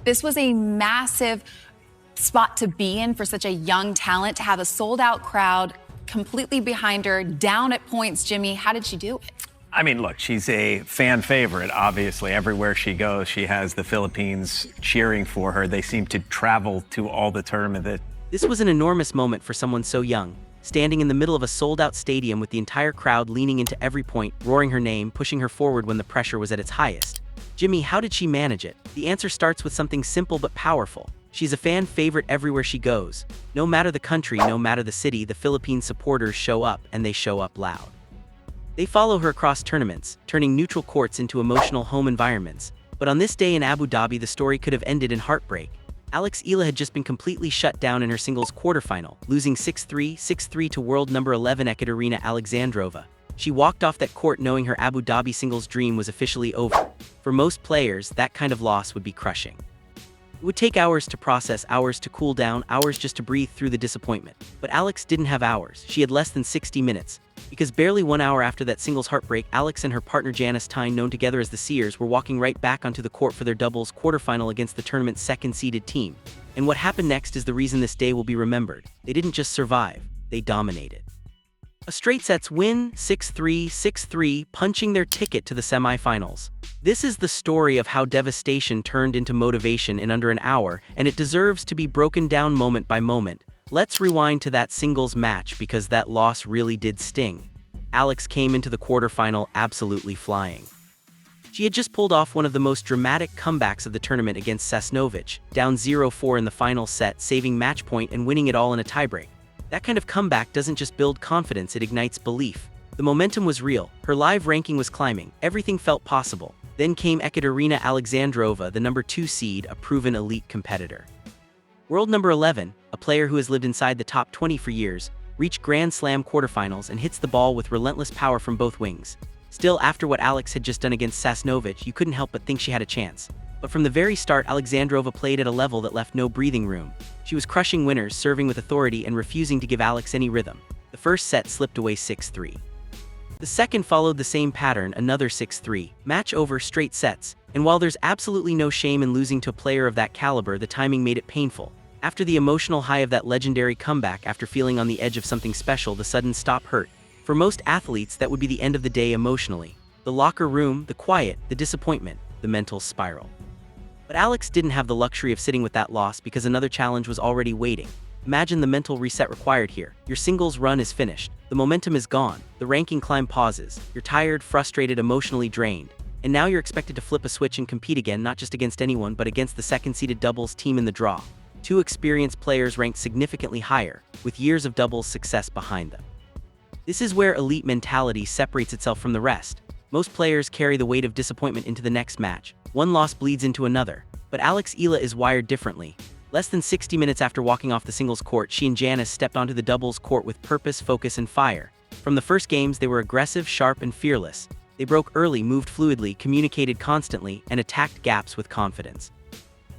This was a massive spot to be in for such a young talent, to have a sold-out crowd completely behind her, down at points. Jimmy, how did she do it? I mean, look, she's a fan favorite, obviously. Everywhere she goes, she has the Philippines cheering for her. They seem to travel to all the tournament. This was an enormous moment for someone so young, standing in the middle of a sold-out stadium with the entire crowd leaning into every point, roaring her name, pushing her forward when the pressure was at its highest. Jimmy, how did she manage it? The answer starts with something simple but powerful. She's a fan favorite everywhere she goes. No matter the country, no matter the city, the Philippine supporters show up, and they show up loud. They follow her across tournaments, turning neutral courts into emotional home environments. But on this day in Abu Dhabi, the story could have ended in heartbreak. Eala had just been completely shut down in her singles quarterfinal, losing 6-3, 6-3 to world number 11 Ekaterina Alexandrova. She walked off that court knowing her Abu Dhabi singles dream was officially over. For most players, that kind of loss would be crushing. It would take hours to process, hours to cool down, hours just to breathe through the disappointment. But Alex didn't have hours. She had less than 60 minutes. Because barely 1 hour after that singles heartbreak, Alex and her partner Janice Tyne, known together as the Seers, were walking right back onto the court for their doubles quarterfinal against the tournament's second-seeded team. And what happened next is the reason this day will be remembered. They didn't just survive, they dominated. A straight sets win, 6-3, 6-3, punching their ticket to the semifinals. This is the story of how devastation turned into motivation in under an hour, and it deserves to be broken down moment by moment. Let's rewind to that singles match because that loss really did sting. Alex came into the quarterfinal absolutely flying. She had just pulled off one of the most dramatic comebacks of the tournament against Sasnovich, down 0-4 in the final set, saving match point and winning it all in a tiebreak. That kind of comeback doesn't just build confidence, it ignites belief. The momentum was real, her live ranking was climbing, everything felt possible. Then came Ekaterina Alexandrova, the number 2 seed, a proven elite competitor. World number 11, a player who has lived inside the top 20 for years, reached Grand Slam quarterfinals and hits the ball with relentless power from both wings. Still, after what Alex had just done against Sasnovich, you couldn't help but think she had a chance. But from the very start, Alexandrova played at a level that left no breathing room. She was crushing winners, serving with authority, and refusing to give Alex any rhythm. The first set slipped away 6-3. The second followed the same pattern, another 6-3, match over, straight sets. And while there's absolutely no shame in losing to a player of that caliber, the timing made it painful. After the emotional high of that legendary comeback, after feeling on the edge of something special, the sudden stop hurt. For most athletes, that would be the end of the day emotionally. The locker room, the quiet, the disappointment, the mental spiral. But Alex didn't have the luxury of sitting with that loss because another challenge was already waiting. Imagine the mental reset required here. Your singles run is finished. The momentum is gone. The ranking climb pauses. You're tired, frustrated, emotionally drained. And now you're expected to flip a switch and compete again, not just against anyone, but against the second-seeded doubles team in the draw. 2 experienced players ranked significantly higher, with years of doubles success behind them. This is where elite mentality separates itself from the rest. Most players carry the weight of disappointment into the next match. One loss bleeds into another. But Eala is wired differently. Less than 60 minutes after walking off the singles court, she and Janice stepped onto the doubles court with purpose, focus, and fire. From the first games, they were aggressive, sharp, and fearless. They broke early, moved fluidly, communicated constantly, and attacked gaps with confidence.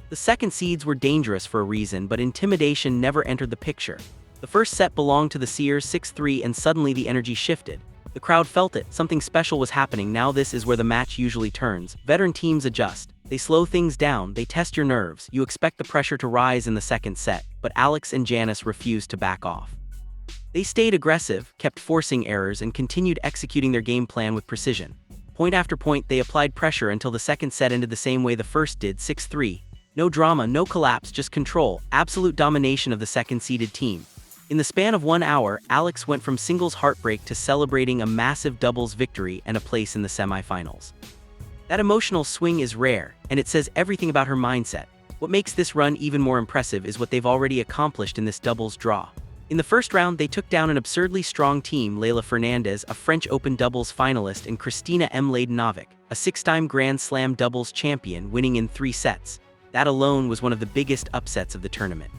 The second seeds were dangerous for a reason, but intimidation never entered the picture. The first set belonged to the Seers, 6-3, and suddenly the energy shifted. The crowd felt it, something special was happening. Now this is where the match usually turns. Veteran teams adjust. They slow things down, they test your nerves. You expect the pressure to rise in the second set, but Alex and Janice refused to back off. They stayed aggressive, kept forcing errors, and continued executing their game plan with precision. Point after point, they applied pressure until the second set ended the same way the first did, 6-3. No drama, no collapse, just control, absolute domination of the second-seeded team. In the span of 1 hour, Alex went from singles heartbreak to celebrating a massive doubles victory and a place in the semifinals. That emotional swing is rare, and it says everything about her mindset. What makes this run even more impressive is what they've already accomplished in this doubles draw. In the first round, they took down an absurdly strong team, Leylah Fernandez, a French Open doubles finalist, and Kristina Mladenovic, a 6-time Grand Slam doubles champion, winning in 3 sets. That alone was one of the biggest upsets of the tournament.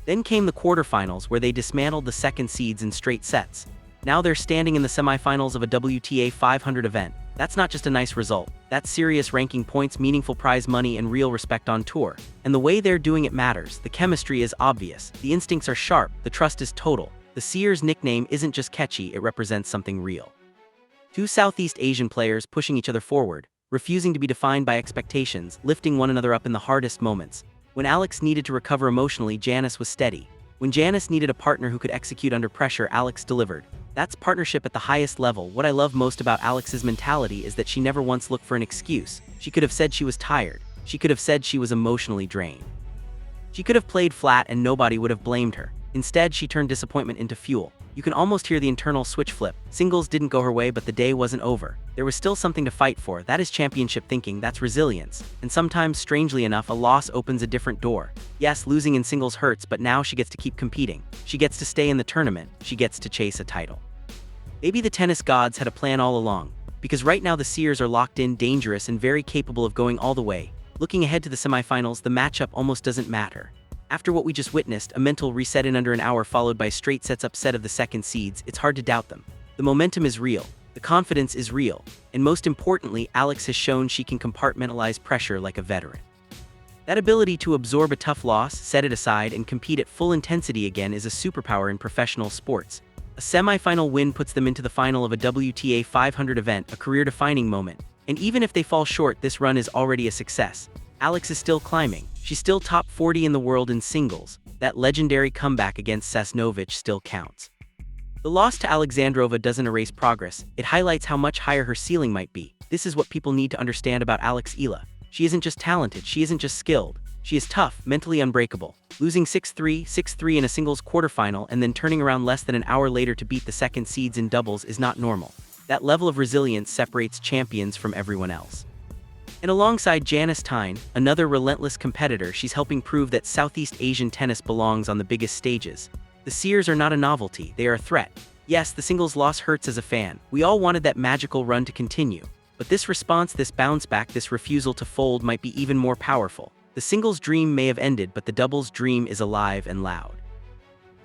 Then came the quarterfinals, where they dismantled the second seeds in straight sets. Now they're standing in the semifinals of a WTA 500 event. That's not just a nice result. That's serious ranking points, meaningful prize money, and real respect on tour. And the way they're doing it matters. The chemistry is obvious. The instincts are sharp. The trust is total. The Seers nickname isn't just catchy, it represents something real. 2 Southeast Asian players pushing each other forward. refusing to be defined by expectations, lifting one another up in the hardest moments. When Alex needed to recover emotionally, Janice was steady. When Janice needed a partner who could execute under pressure, Alex delivered. That's partnership at the highest level. What I love most about Alex's mentality is that she never once looked for an excuse. She could have said she was tired. She could have said she was emotionally drained. She could have played flat and nobody would have blamed her. Instead, she turned disappointment into fuel. You can almost hear the internal switch flip. Singles didn't go her way, but the day wasn't over. There was still something to fight for. That is championship thinking, that's resilience. And sometimes, strangely enough, a loss opens a different door. Yes, losing in singles hurts, but now she gets to keep competing. She gets to stay in the tournament. She gets to chase a title. Maybe the tennis gods had a plan all along, because right now the Seers are locked in, dangerous, and very capable of going all the way. Looking ahead to the semifinals, the matchup almost doesn't matter. After what we just witnessed, a mental reset in under an hour followed by straight sets upset of the second seeds, it's hard to doubt them. The momentum is real, the confidence is real, and most importantly, Alex has shown she can compartmentalize pressure like a veteran. That ability to absorb a tough loss, set it aside, and compete at full intensity again is a superpower in professional sports. A semifinal win puts them into the final of a WTA 500 event, a career-defining moment. And even if they fall short, this run is already a success. Alex is still climbing. She's still top 40 in the world in singles. That legendary comeback against Sasnovich still counts. The loss to Alexandrova doesn't erase progress. It highlights how much higher her ceiling might be. This is what people need to understand about Eala. She isn't just talented, she isn't just skilled. She is tough, mentally unbreakable. Losing 6-3, 6-3 in a singles quarterfinal and then turning around less than an hour later to beat the second seeds in doubles is not normal. That level of resilience separates champions from everyone else. And alongside Janice Tyne, another relentless competitor, she's helping prove that Southeast Asian tennis belongs on the biggest stages. The Seers are not a novelty, they are a threat. Yes, the singles loss hurts as a fan. We all wanted that magical run to continue. But this response, this bounce back, this refusal to fold might be even more powerful. The singles dream may have ended, but the doubles dream is alive and loud.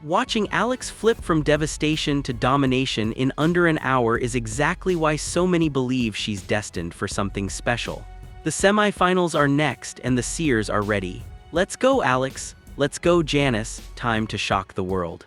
Watching Alex flip from devastation to domination in under an hour is exactly why so many believe she's destined for something special. The semifinals are next and the Seers are ready. Let's go, Alex. Let's go, Janice. Time to shock the world.